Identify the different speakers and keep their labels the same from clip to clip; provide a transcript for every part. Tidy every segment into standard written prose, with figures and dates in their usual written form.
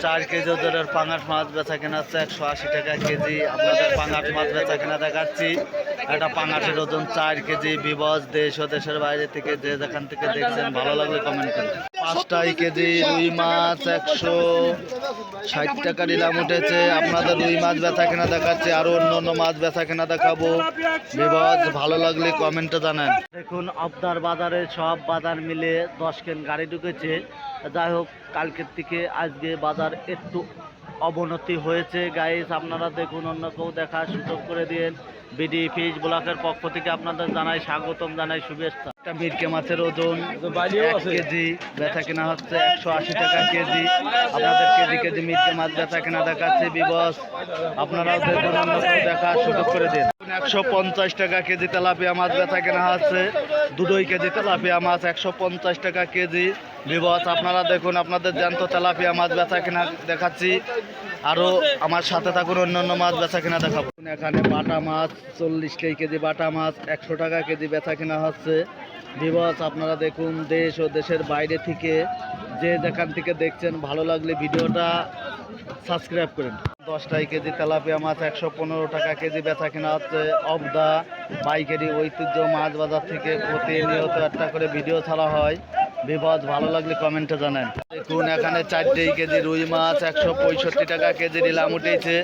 Speaker 1: 4 KG ওজনের পাঙাশ মাছ বেচা কেনা হচ্ছে 180 টাকা কেজি। আপনাদের পাঙাশ মাছ বেচা কেনা দেখাচ্ছি। একটা পাঙাশের ওজন 4 কেজি। বিবস দেশ ও দেশের বাইরে থেকে যে যেখান থেকে দেখছেন ভালো লাগলে কমেন্ট করুন। 5 কেজি রুই মাছ 160 টাকা নিলাম উঠেছে। আপনাদের রুই মাছ বেচা কেনা দেখাচ্ছি, আরো অন্য মাছ বেচা কেনা দেখাবো। বিবস ভালো লাগলে কমেন্টে জানান। দেখুন আবদার বাজারে সব বাজার মিলে 10 কেন গাড়ি ঢুকেছে। যাই হোক, কালকের থেকে আজকে বাজার একটু অবনতি হয়েছে গাইস। আপনারা দেখুন, অন্য কেউ দেখার সুযোগ করে দিন। বিডি ফিশ ব্লকের পক্ষ থেকে আপনাদের জানাই স্বাগতম, জানাই শুভেচ্ছা। একটা মিরকে মাছের ওজন 1 কেজি বেচা কেনা হচ্ছে 180 টাকা কেজি। আপনাদের কেজি কেজি মিরকে মাছ বেচা কেনা দেখাচ্ছে। বিবস আপনারাও দেখুন, অন্য কেউ দেখার সুযোগ করে দিন। 150 টাকা কেজি তেলাপিয়া মাছ বেচা কেনা হচ্ছে। 2 কেজি তেলাপিয়া মাছ 150 টাকা কেজি। বিবস আপনারা দেখুন, আপনাদের জ্যান্ত তেলাপিয়া মাছ বেচা কেনা দেখাচ্ছি। আরও আমার সাথে থাকুন, অন্যান্য মাছ বেচা কেনা দেখাবো। এখানে বাটা মাছ 40 কেজি বাটা মাছ 100 টাকা কেজি বেচা কেনা হচ্ছে। বিবস আপনারা দেখুন, দেশ ও দেশের বাইরে থেকে যে যেখান থেকে দেখছেন ভালো লাগলে ভিডিওটা সাবস্ক্রাইব করেন। 10 কেজি তেলাপিয়া মাছ 115 টাকা কেজি বেচা কেনা হচ্ছে। অফ দা পাইকারি ঐতিহ্য মাছ বাজার থেকে প্রতিনিয়ত একটা করে ভিডিও ছাড়া হয়। বিপদ ভালো লাগলে কমেন্টে জানান। দেখুন এখানে 4 কেজি রুই মাছ 165 টাকা কেজি নিলাম উঠেছে।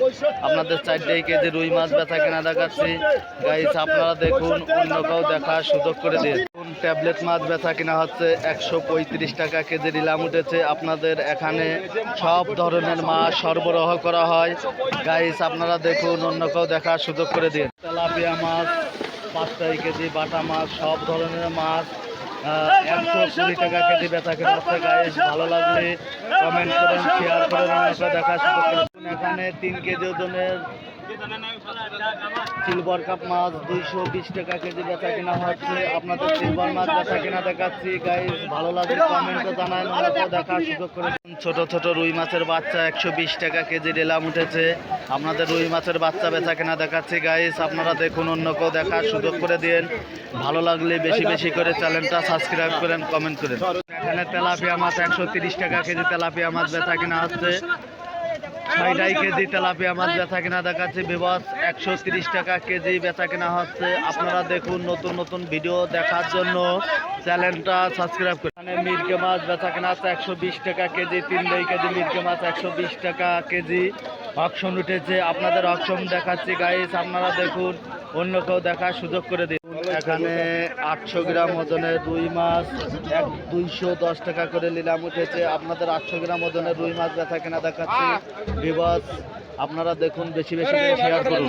Speaker 1: আপনাদের 4 কেজি রুই মাছ বেচা কেনা দেখাচ্ছি গাইস। আপনারা দেখুন, অন্য কেউ দেখার সুযোগ করে দিন। ট্যাবলেট মাছ বেচা কেনা হচ্ছে 135 টাকা কেজি নিলাম উঠেছে। আপনাদের এখানে সব ধরনের মাছ সরবরাহ করা হয় গাইস। আপনারা দেখুন, অন্য কেউ দেখার সুযোগ করে দিন। তেলাপিয়া মাছ 5 কেজি বাটা মাছ সব ধরনের মাছ 120 টাকা কেজি বেচা কেনা হচ্ছে গাইস। ভালো লাগলে কমেন্ট করেন, শেয়ার করেন, অন্য দেখার সুযোগ করে দিন। এখানে 3 কেজি ওজনের সিলভার কাপ মাছ 220 টাকা কেজি বেচা কেনা হচ্ছে। আপনাদের সিলভার মাছ বেচা কেনা দেখাচ্ছি গাইস। ভালো লাগলে কমেন্টে জানান, অন্যকেও দেখার সুযোগ করে দিন। ছোট ছোট রুই মাছের বাচ্চা 120 টাকা কেজি নিলাম উঠেছে। আপনাদের রুই মাছের বাচ্চা বেচা কেনা দেখাচ্ছি গাইস। আপনারা দেখুন, অন্যকেও দেখার সুযোগ করে দিন। ভালো লাগলে বেশি বেশি করে চ্যানেলটা সাবস্ক্রাইব করেন, কমেন্ট করেন। এখানে তেলাপিয়া মাছ 130 টাকা কেজি তেলাপিয়া মাছ বেচা কেনা হচ্ছে। 6 কেজি তেলাপিয়া মাছ বেচা কেনা দেখাচ্ছে। বিবস 130 টাকা কেজি বেচা কেনা হচ্ছে। আপনারা দেখুন, নতুন নতুন ভিডিও দেখার জন্য চ্যানেলটা সাবস্ক্রাইব করুন। এখানে মিরকে মাছ বেচা কেনা হচ্ছে 120 টাকা কেজি। 3 কেজি মিরকে মাছ 120 টাকা কেজি। অকশন উঠেছে, আপনাদের অকশন দেখাচ্ছি গাইস। আপনারা দেখুন, অন্য কেউ দেখার সুযোগ করে দিন। এখানে 800 গ্রাম ওজনের রুই মাছ 210 টাকা করে নিলাম উঠেছে। আপনাদের 800 গ্রাম ওজনের রুই মাছ বেচা কেনা দেখাচ্ছি। বিবস আপনারা দেখুন, বেশি বেশি করে শেয়ার করুন।